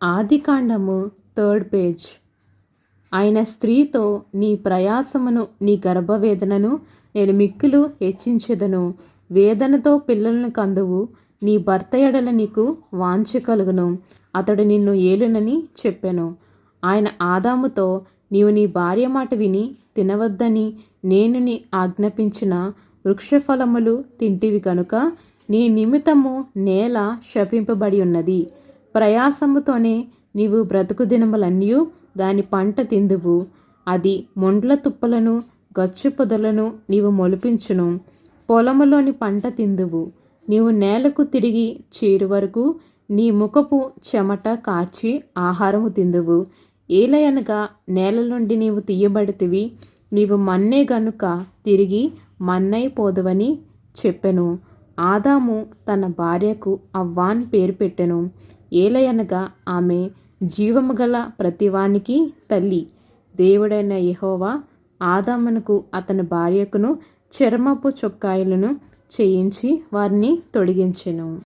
ఆదికాండము 3rd page. ఆయన స్త్రీతో, నీ ప్రయాసమును నీ గర్భవేదనను నేను మిక్కిలు హెచ్చించెదను. వేదనతో పిల్లలను కందువు. నీ భర్త ఎడల నీకు వాంఛ కలుగును, అతడు నిన్ను ఏలునని చెప్పెను. ఆయన ఆదాముతో, నీవు నీ భార్య మాట విని తినవద్దని నేను నీ ఆజ్ఞాపించిన వృక్షఫలములు తింటివి కనుక నీ నిమిత్తము నేల శపింపబడి ఉన్నది. ప్రయాసముతోనే నీవు బ్రతుకు దినములన్నీ దాని పంట తిందువు. అది మొండ్ల తుప్పలను గచ్చు పొదలను నీవు మొలిపించును. పొలములోని పంట తిందువు. నీవు నేలకు తిరిగి చేరు వరకు నీ ముఖపు చెమట కార్చి ఆహారము తిందువు. ఏలయనగా నేల నుండి నీవు తీయబడితివి, నీవు మన్నే గనుక తిరిగి మన్నైపోదువని చెప్పెను. ఆదాము తన భార్యకు అవ్వాన్ పేరు పెట్టెను. ఏలయనగా ఆమె జీవము గల ప్రతివానికి తల్లి. దేవుడైన యెహోవా ఆదామునకు అతని భార్యకును చర్మపు చొక్కాయలను చేయించి వారిని తొడిగించెను.